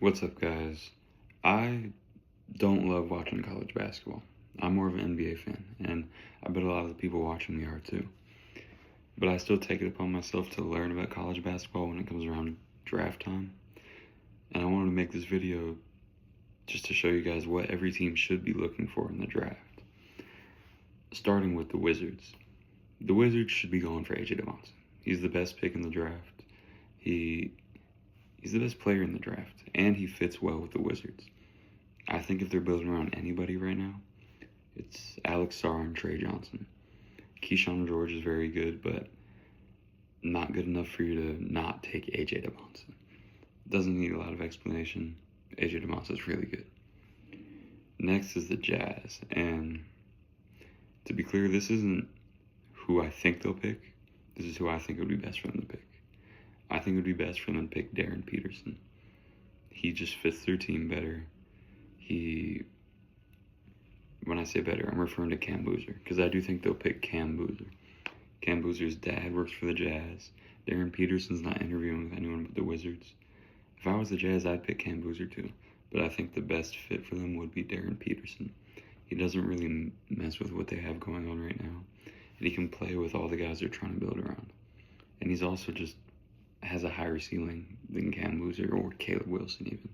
What's up, guys? I don't love watching college basketball. I'm more of an NBA fan, and I bet a lot of the people watching me are too. But I still take it upon myself to learn about college basketball when it comes around draft time. And I wanted to make this video just to show you guys what every team should be looking for in the draft. Starting with the Wizards. The Wizards should be going for AJ DeMonson. He's the best pick in the draft. He's the best player in the draft, and he fits well with the Wizards. I think if they're building around anybody right now, it's Alex Sarr and Trey Johnson. Keyshawn George is very good, but not good enough for you to not take AJ DeMonson. Doesn't need a lot of explanation. AJ DeMonson is really good. Next is the Jazz, and to be clear, this isn't who I think they'll pick. This is who I think it would be best for them to pick. I think it would be best for them to pick Darren Peterson. He just fits their team better. When I say better, I'm referring to Cam Boozer, because I do think they'll pick Cam Boozer. Cam Boozer's dad works for the Jazz. Darren Peterson's not interviewing with anyone but the Wizards. If I was the Jazz, I'd pick Cam Boozer too, but I think the best fit for them would be Darren Peterson. He doesn't really mess with what they have going on right now, and he can play with all the guys they're trying to build around. And he's also just has a higher ceiling than Cam Boozer or Caleb Wilson even.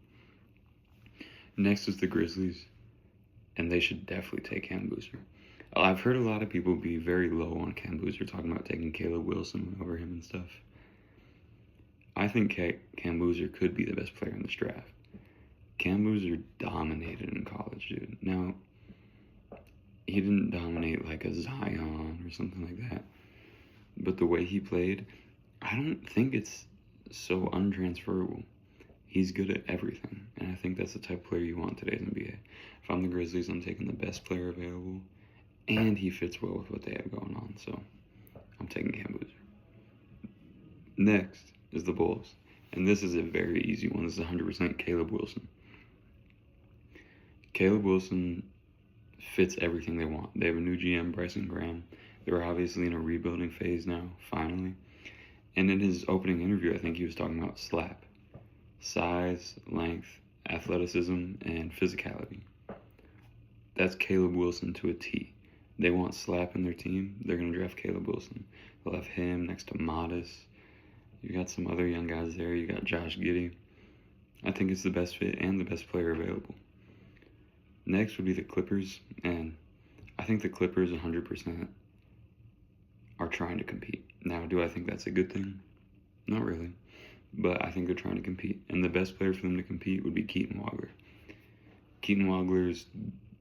Next is the Grizzlies, and they should definitely take Cam Boozer. I've heard a lot of people be very low on Cam Boozer, talking about taking Caleb Wilson over him and stuff. I think Cam Boozer could be the best player in this draft. Cam Boozer dominated in college, dude. Now, he didn't dominate like a Zion or something like that, but the way he played, I don't think it's so untransferable. He's good at everything, and I think that's the type of player you want in today's NBA. If I'm the Grizzlies, I'm taking the best player available, and he fits well with what they have going on, so I'm taking Cam Boozer. Next is the Bulls, and this is a very easy one. This is 100% Caleb Wilson. Caleb Wilson fits everything they want. They have a new GM, Bryson Graham. They're obviously in a rebuilding phase now, finally. And in his opening interview, I think he was talking about SLAP. Size, length, athleticism, and physicality. That's Caleb Wilson to a T. They want SLAP in their team, they're going to draft Caleb Wilson. They'll have him next to Modest. You got some other young guys there. You got Josh Giddey. I think it's the best fit and the best player available. Next would be the Clippers, and I think the Clippers 100% are trying to compete. Now, do I think that's a good thing? Not really, but I think they're trying to compete, and the best player for them to compete would be Keaton Wagler. Keaton Wagler is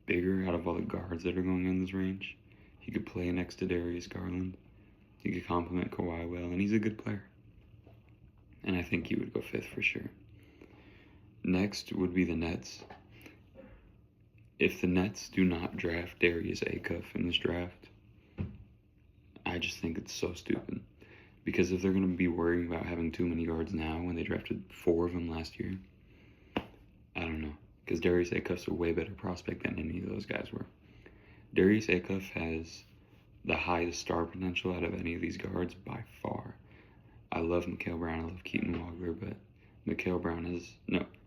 bigger out of all the guards that are going in this range. He could play next to Darius Garland. He could complement Kawhi well, and he's a good player. And I think he would go fifth for sure. Next would be the Nets. If the Nets do not draft Darius Acuff in this draft, I just think it's so stupid. Because if they're going to be worrying about having too many guards now when they drafted 4 of them last year, I don't know. Because Darius Acuff's a way better prospect than any of those guys were. Darius Acuff has the highest star potential out of any of these guards by far. I love Mikal Brown, I love Keaton Wagler, but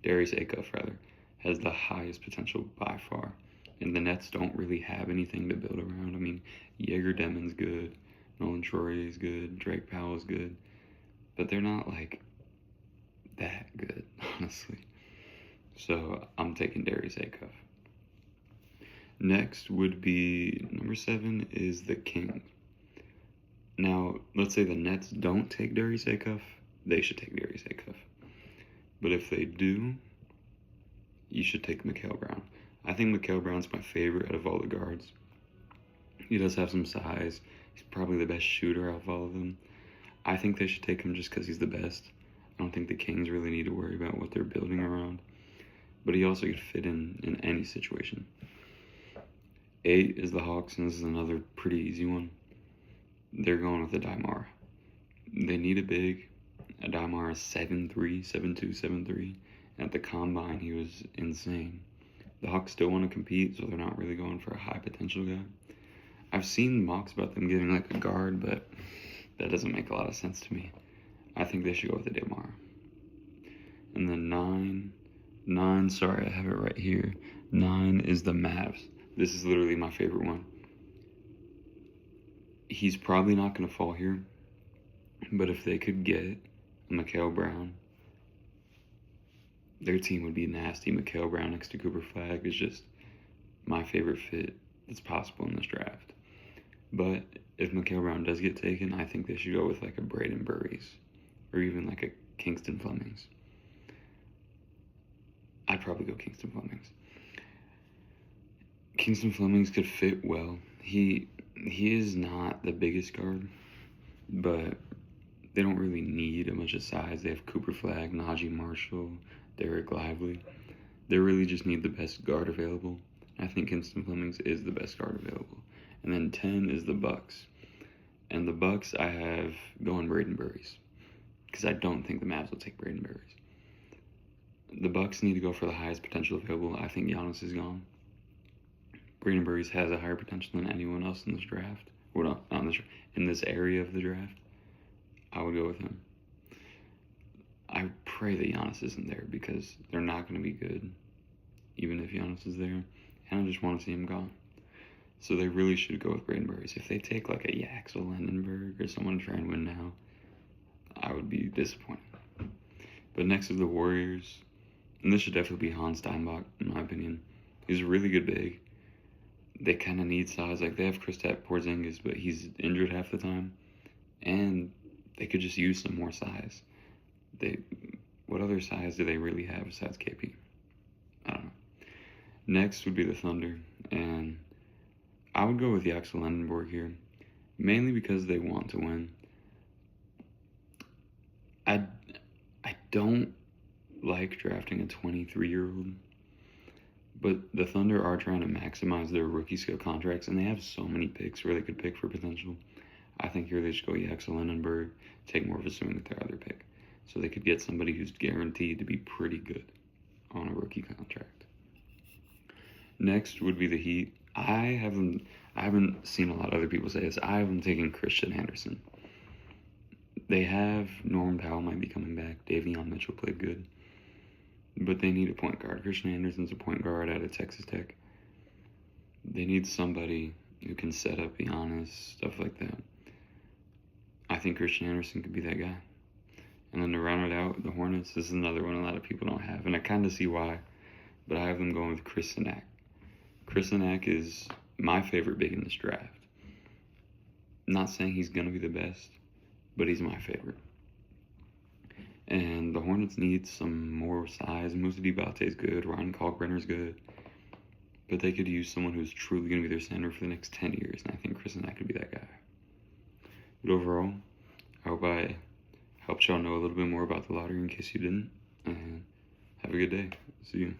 Darius Acuff has the highest potential by far. And the Nets don't really have anything to build around. I mean, Jaeger Demon's good, Nolan Troy is good, Drake Powell is good, but they're not like that good, honestly. So I'm taking Darius Acuff. Next would be number 7 is the Kings. Now, let's say the Nets don't take Darius Acuff, they should take Darius Acuff. But if they do, you should take Mikal Brown. I think Mikal Brown's my favorite out of all the guards. He does have some size. He's probably the best shooter out of all of them. I think they should take him just because he's the best. I don't think the Kings really need to worry about what they're building around. But he also could fit in any situation. 8 is the Hawks, and this is another pretty easy one. They're going with Adai-Mara. They need a big. Adai-Mara is 7'3", 7'2", 7'3". At the combine, he was insane. The Hawks still want to compete, so they're not really going for a high potential guy. I've seen mocks about them getting like a guard, but that doesn't make a lot of sense to me. I think they should go with Adai-Mara. And then 9 9, sorry, I have it right here. 9 is the Mavs. This is literally my favorite one. He's probably not going to fall here, but if they could get Mikal Brown, their team would be nasty. Mikal Brown next to Cooper Flag is just my favorite fit that's possible in this draft. But if Mikal Brown does get taken, I think they should go with like a Braden Burries or even like a Kingston Flemings. I'd probably go Kingston Flemings. Kingston Flemings could fit well. He is not the biggest guard, but they don't really need a bunch of size. They have Cooper Flag, Najee Marshall, Derek Lively. They really just need the best guard available. I think Kingston Flemings is the best guard available. And then 10 is the Bucks. And the Bucks I have going Braden Burries, because I don't think the Mavs will take Braden Burries. The Bucks need to go for the highest potential available. I think Giannis is gone. Braden Burries has a higher potential than anyone else in this draft. Well, not in this, in this area of the draft. I would go with him. I pray that Giannis isn't there, because they're not going to be good, even if Giannis is there. And I just want to see him gone. So they really should go with Braden Burries. If they take like a Yaxel Lendenberg or someone to try and win now, I would be disappointed. But next is the Warriors. And this should definitely be Hans Steinbach, in my opinion. He's a really good big. They kind of need size. Like, they have Kristaps Porzingis, but he's injured half the time. And they could just use some more size. What other size do they really have besides KP? I don't know. Next would be the Thunder. And I would go with Yaxel Lendenborg here. Mainly because they want to win. I don't like drafting a 23-year-old, but the Thunder are trying to maximize their rookie scale contracts, and they have so many picks where they could pick for potential. I think here they should go Yaxel Lendenberg, take more of a swing at their other pick, so they could get somebody who's guaranteed to be pretty good on a rookie contract. Next would be the Heat. I haven't seen a lot of other people say this. I have them taking Christian Anderson. They have Norm Powell might be coming back. Davion Mitchell played good. But they need a point guard. Christian Anderson's a point guard out of Texas Tech. They need somebody who can set up Giannis, stuff like that. I think Christian Anderson could be that guy. And then to round it out, the Hornets, this is another one a lot of people don't have. And I kind of see why. But I have them going with Chris Sinak. Chris Sinak is my favorite big in this draft. Not saying he's going to be the best, but he's my favorite. And the Hornets need some more size. Moussa Diabate is good. Ryan Kalkbrenner's good. But they could use someone who's truly going to be their center for the next 10 years. And I think Chris Sinak could be that guy. But overall, I hope I helped y'all know a little bit more about the lottery in case you didn't. And have a good day. See you.